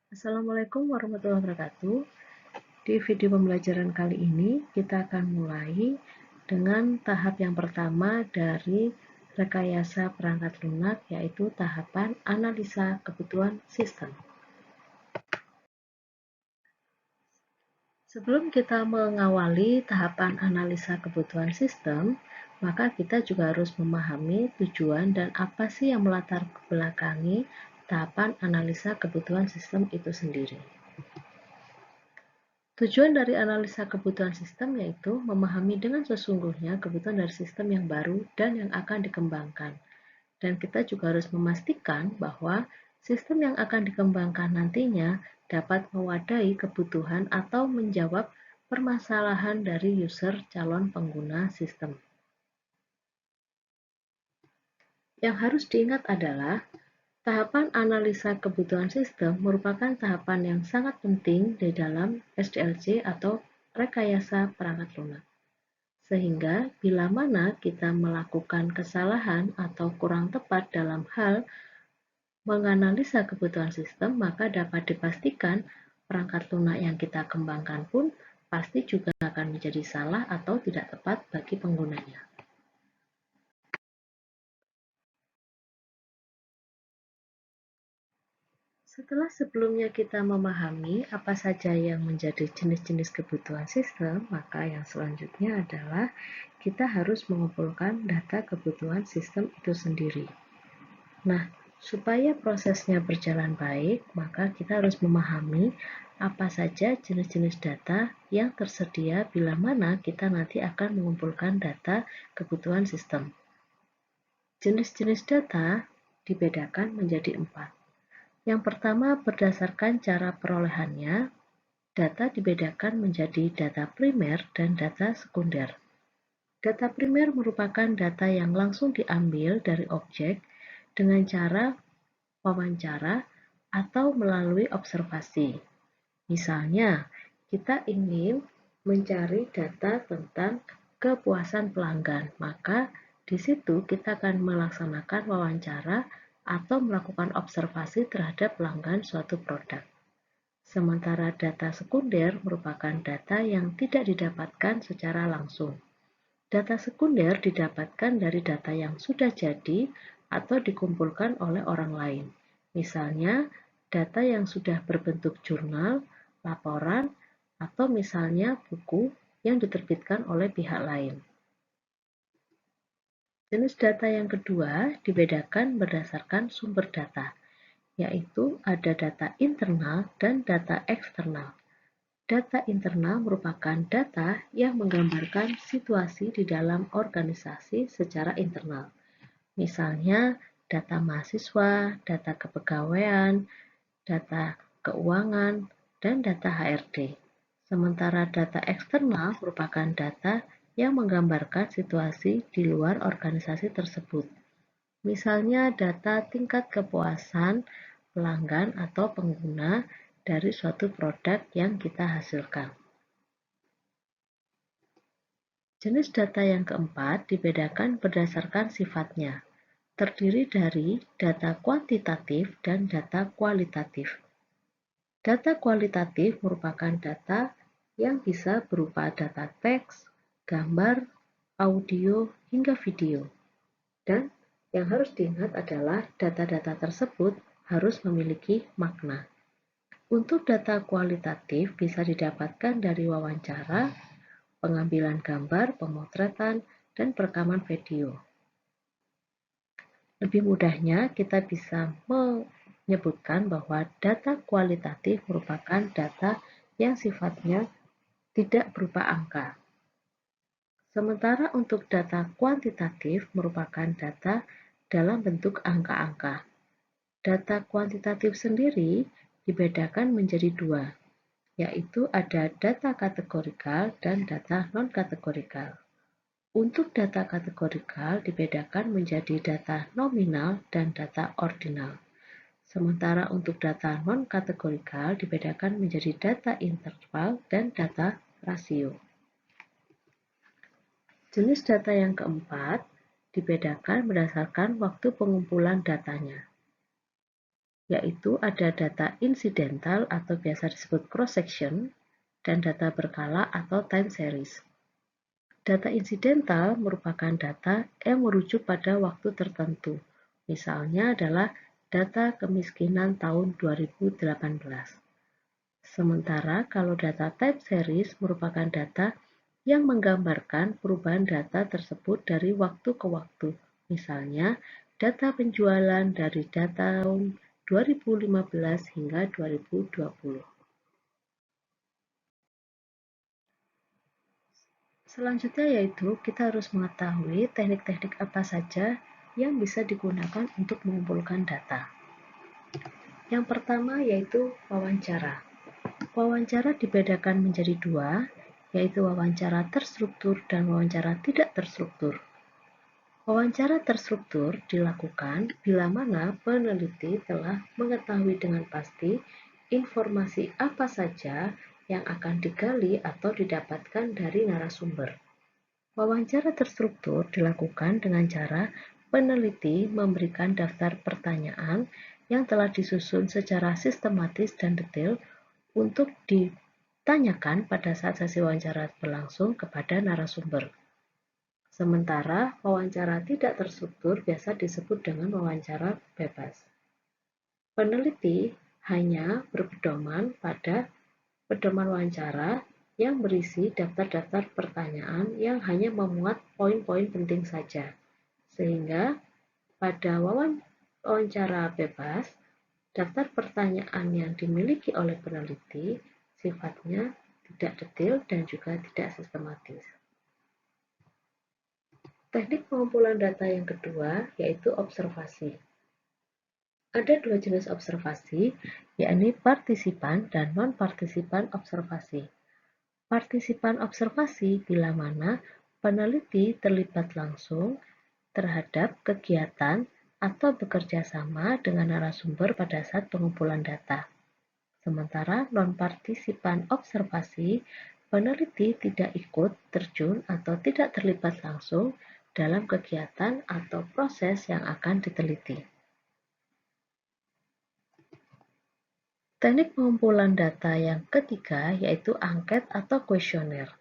Assalamualaikum warahmatullahi wabarakatuh. Di video pembelajaran kali ini, kita akan mulai dengan tahap yang pertama dari rekayasa perangkat lunak, yaitu tahapan analisa kebutuhan sistem. Sebelum kita mengawali tahapan analisa kebutuhan sistem, maka kita juga harus memahami tujuan dan apa sih yang melatar belakangi tahapan analisa kebutuhan sistem itu sendiri. Tujuan dari analisa kebutuhan sistem yaitu memahami dengan sesungguhnya kebutuhan dari sistem yang baru dan yang akan dikembangkan. Dan kita juga harus memastikan bahwa sistem yang akan dikembangkan nantinya dapat mewadahi kebutuhan atau menjawab permasalahan dari user calon pengguna sistem. Yang harus diingat adalah tahapan analisa kebutuhan sistem merupakan tahapan yang sangat penting di dalam SDLC atau rekayasa perangkat lunak. Sehingga bila mana kita melakukan kesalahan atau kurang tepat dalam hal menganalisa kebutuhan sistem, maka dapat dipastikan perangkat lunak yang kita kembangkan pun pasti juga akan menjadi salah atau tidak tepat bagi penggunanya. Setelah sebelumnya kita memahami apa saja yang menjadi jenis-jenis kebutuhan sistem, maka yang selanjutnya adalah kita harus mengumpulkan data kebutuhan sistem itu sendiri. Nah, supaya prosesnya berjalan baik, maka kita harus memahami apa saja jenis-jenis data yang tersedia bila mana kita nanti akan mengumpulkan data kebutuhan sistem. Jenis-jenis data dibedakan menjadi 4. Yang pertama, berdasarkan cara perolehannya, data dibedakan menjadi data primer dan data sekunder. Data primer merupakan data yang langsung diambil dari objek dengan cara wawancara atau melalui observasi. Misalnya, kita ingin mencari data tentang kepuasan pelanggan, maka di situ kita akan melaksanakan wawancara atau melakukan observasi terhadap pelanggan suatu produk. Sementara data sekunder merupakan data yang tidak didapatkan secara langsung. Data sekunder didapatkan dari data yang sudah jadi atau dikumpulkan oleh orang lain. Misalnya, data yang sudah berbentuk jurnal, laporan, atau misalnya buku yang diterbitkan oleh pihak lain. Jenis data yang kedua dibedakan berdasarkan sumber data, yaitu ada data internal dan data eksternal. Data internal merupakan data yang menggambarkan situasi di dalam organisasi secara internal. Misalnya, data mahasiswa, data kepegawaian, data keuangan, dan data HRD. Sementara data eksternal merupakan data yang menggambarkan situasi di luar organisasi tersebut. Misalnya data tingkat kepuasan pelanggan atau pengguna dari suatu produk yang kita hasilkan. Jenis data yang keempat dibedakan berdasarkan sifatnya, terdiri dari data kuantitatif dan data kualitatif. Data kualitatif merupakan data yang bisa berupa data teks, gambar, audio, hingga video. Dan yang harus diingat adalah data-data tersebut harus memiliki makna. Untuk data kualitatif bisa didapatkan dari wawancara, pengambilan gambar, pemotretan, dan perekaman video. Lebih mudahnya, kita bisa menyebutkan bahwa data kualitatif merupakan data yang sifatnya tidak berupa angka. Sementara untuk data kuantitatif merupakan data dalam bentuk angka-angka. Data kuantitatif sendiri dibedakan menjadi dua, yaitu ada data kategorikal dan data non-kategorikal. Untuk data kategorikal dibedakan menjadi data nominal dan data ordinal. Sementara untuk data non-kategorikal dibedakan menjadi data interval dan data rasio. Jenis data yang keempat dibedakan berdasarkan waktu pengumpulan datanya. yaitu ada data insidental atau biasa disebut cross-section, dan data berkala atau time series. Data insidental merupakan data yang merujuk pada waktu tertentu. Misalnya adalah data kemiskinan tahun 2018. Sementara kalau data time series merupakan data yang menggambarkan perubahan data tersebut dari waktu ke waktu. Misalnya, data penjualan dari data tahun 2015 hingga 2020. Selanjutnya yaitu kita harus mengetahui teknik-teknik apa saja yang bisa digunakan untuk mengumpulkan data. Yang pertama yaitu wawancara. Wawancara dibedakan menjadi dua, yaitu wawancara terstruktur dan wawancara tidak terstruktur. Wawancara terstruktur dilakukan bila mana peneliti telah mengetahui dengan pasti informasi apa saja yang akan digali atau didapatkan dari narasumber. Wawancara terstruktur dilakukan dengan cara peneliti memberikan daftar pertanyaan yang telah disusun secara sistematis dan detail untuk ditanyakan pada saat sesi wawancara berlangsung kepada narasumber. Sementara wawancara tidak terstruktur biasa disebut dengan wawancara bebas. Peneliti hanya berpedoman pada pedoman wawancara yang berisi daftar-daftar pertanyaan yang hanya memuat poin-poin penting saja. Sehingga pada wawancara bebas, daftar pertanyaan yang dimiliki oleh peneliti sifatnya tidak detail dan juga tidak sistematis. Teknik pengumpulan data yang kedua yaitu observasi. Ada dua jenis observasi, yakni partisipan dan non-partisipan observasi. Partisipan observasi bila mana peneliti terlibat langsung terhadap kegiatan atau bekerja sama dengan narasumber pada saat pengumpulan data. Sementara non-partisipan observasi, peneliti tidak ikut terjun atau tidak terlibat langsung dalam kegiatan atau proses yang akan diteliti. Teknik pengumpulan data yang ketiga yaitu angket atau kuesioner.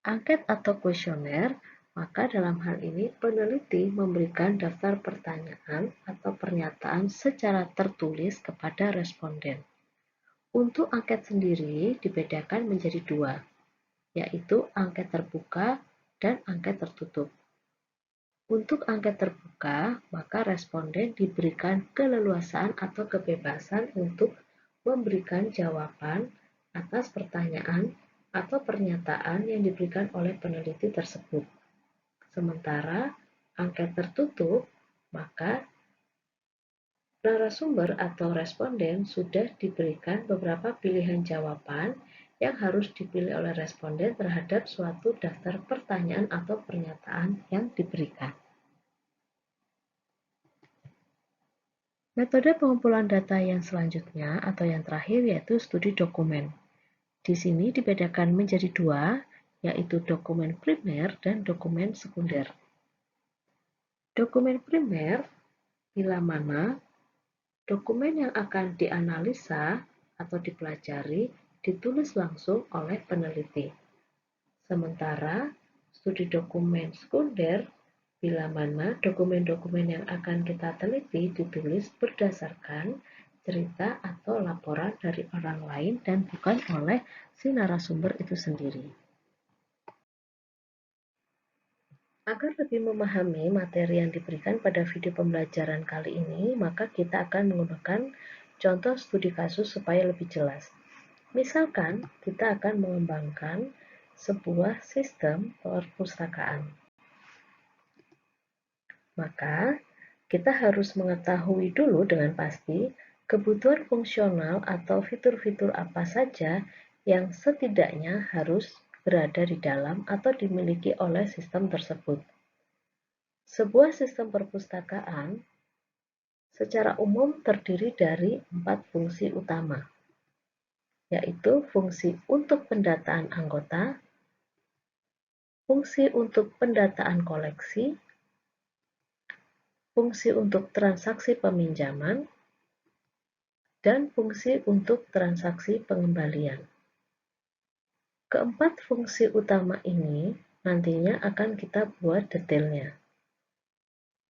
Angket atau kuesioner, maka dalam hal ini peneliti memberikan daftar pertanyaan atau pernyataan secara tertulis kepada responden. Untuk angket sendiri dibedakan menjadi dua, yaitu angket terbuka dan angket tertutup. Untuk angket terbuka, maka responden diberikan keleluasaan atau kebebasan untuk memberikan jawaban atas pertanyaan atau pernyataan yang diberikan oleh peneliti tersebut. Sementara angket tertutup, maka narasumber atau responden sudah diberikan beberapa pilihan jawaban yang harus dipilih oleh responden terhadap suatu daftar pertanyaan atau pernyataan yang diberikan. Metode pengumpulan data yang selanjutnya atau yang terakhir yaitu studi dokumen. Di sini dibedakan menjadi dua, yaitu dokumen primer dan dokumen sekunder. Dokumen primer bila mana dokumen yang akan dianalisa atau dipelajari ditulis langsung oleh peneliti. Sementara studi dokumen sekunder bila mana dokumen-dokumen yang akan kita teliti ditulis berdasarkan cerita atau laporan dari orang lain dan bukan oleh si narasumber itu sendiri. Agar lebih memahami materi yang diberikan pada video pembelajaran kali ini, maka kita akan menggunakan contoh studi kasus supaya lebih jelas. Misalkan, kita akan mengembangkan sebuah sistem perpustakaan. Maka, kita harus mengetahui dulu dengan pasti kebutuhan fungsional atau fitur-fitur apa saja yang setidaknya harus berada di dalam atau dimiliki oleh sistem tersebut. Sebuah sistem perpustakaan secara umum terdiri dari 4 fungsi utama, yaitu fungsi untuk pendataan anggota, fungsi untuk pendataan koleksi, fungsi untuk transaksi peminjaman, dan fungsi untuk transaksi pengembalian. Keempat fungsi utama ini nantinya akan kita buat detailnya.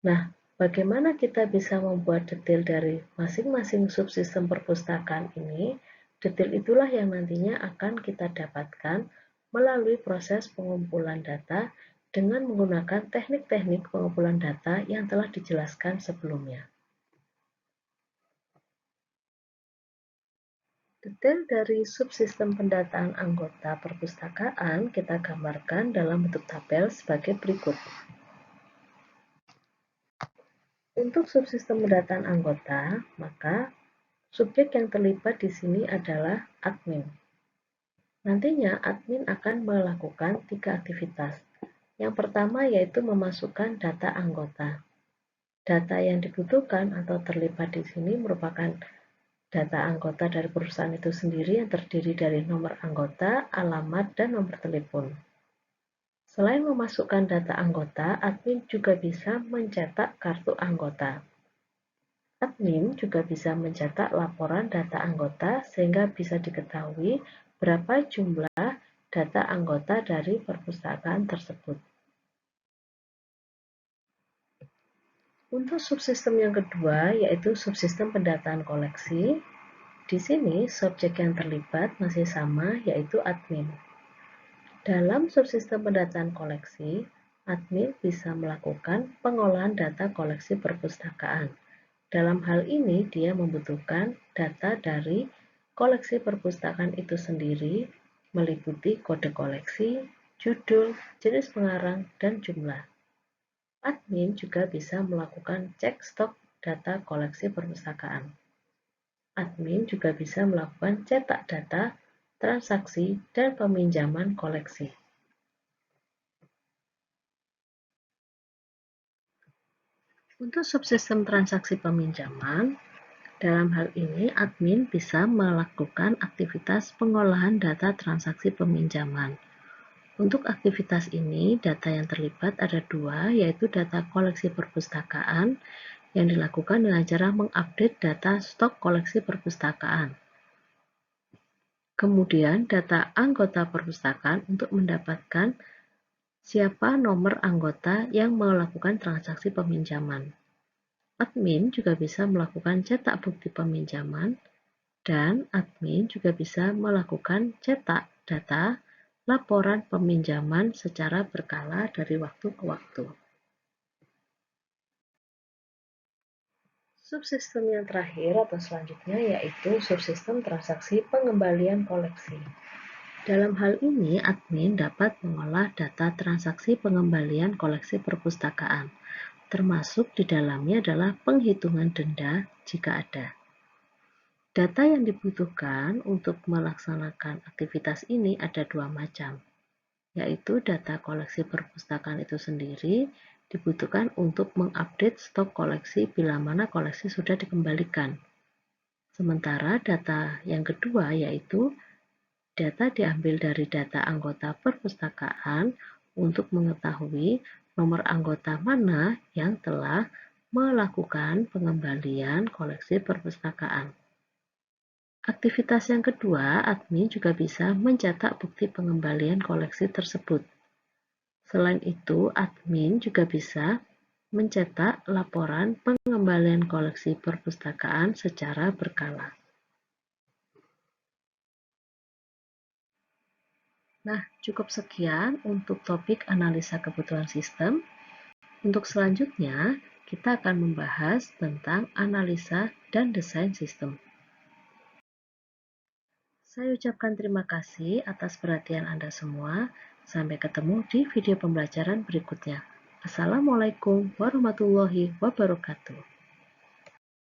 Nah, bagaimana kita bisa membuat detail dari masing-masing subsistem perpustakaan ini? Detail itulah yang nantinya akan kita dapatkan melalui proses pengumpulan data dengan menggunakan teknik-teknik pengumpulan data yang telah dijelaskan sebelumnya. Detail dari subsistem pendataan anggota perpustakaan kita gambarkan dalam bentuk tabel sebagai berikut. Untuk subsistem pendataan anggota, maka subjek yang terlibat di sini adalah admin. Nantinya admin akan melakukan 3 aktivitas. Yang pertama yaitu memasukkan data anggota. Data yang dibutuhkan atau terlibat di sini merupakan data anggota dari perusahaan itu sendiri yang terdiri dari nomor anggota, alamat, dan nomor telepon. Selain memasukkan data anggota, admin juga bisa mencetak kartu anggota. Admin juga bisa mencetak laporan data anggota sehingga bisa diketahui berapa jumlah data anggota dari perpustakaan tersebut. Untuk subsistem yang kedua, yaitu subsistem pendataan koleksi, di sini subjek yang terlibat masih sama, yaitu admin. Dalam subsistem pendataan koleksi, admin bisa melakukan pengolahan data koleksi perpustakaan. Dalam hal ini, dia membutuhkan data dari koleksi perpustakaan itu sendiri, meliputi kode koleksi, judul, jenis pengarang, dan jumlah. Admin juga bisa melakukan cek stok data koleksi perpustakaan. Admin juga bisa melakukan cetak data, transaksi, dan peminjaman koleksi. Untuk subsistem transaksi peminjaman, dalam hal ini admin bisa melakukan aktivitas pengolahan data transaksi peminjaman. Untuk aktivitas ini, data yang terlibat ada dua, yaitu data koleksi perpustakaan yang dilakukan dengan cara mengupdate data stok koleksi perpustakaan. Kemudian data anggota perpustakaan untuk mendapatkan siapa nomor anggota yang melakukan transaksi peminjaman. Admin juga bisa melakukan cetak bukti peminjaman, dan admin juga bisa melakukan cetak data laporan peminjaman secara berkala dari waktu ke waktu. Subsistem yang terakhir atau selanjutnya yaitu subsistem transaksi pengembalian koleksi. Dalam hal ini, admin dapat mengolah data transaksi pengembalian koleksi perpustakaan, termasuk di dalamnya adalah penghitungan denda jika ada. Data yang dibutuhkan untuk melaksanakan aktivitas ini ada dua macam, yaitu data koleksi perpustakaan itu sendiri dibutuhkan untuk mengupdate stok koleksi bila mana koleksi sudah dikembalikan. Sementara data yang kedua yaitu data diambil dari data anggota perpustakaan untuk mengetahui nomor anggota mana yang telah melakukan pengembalian koleksi perpustakaan. Aktivitas yang kedua, admin juga bisa mencetak bukti pengembalian koleksi tersebut. Selain itu, admin juga bisa mencetak laporan pengembalian koleksi perpustakaan secara berkala. Nah, cukup sekian untuk topik analisa kebutuhan sistem. Untuk selanjutnya, kita akan membahas tentang analisa dan desain sistem. Saya ucapkan terima kasih atas perhatian Anda semua. Sampai ketemu di video pembelajaran berikutnya. Assalamualaikum warahmatullahi wabarakatuh.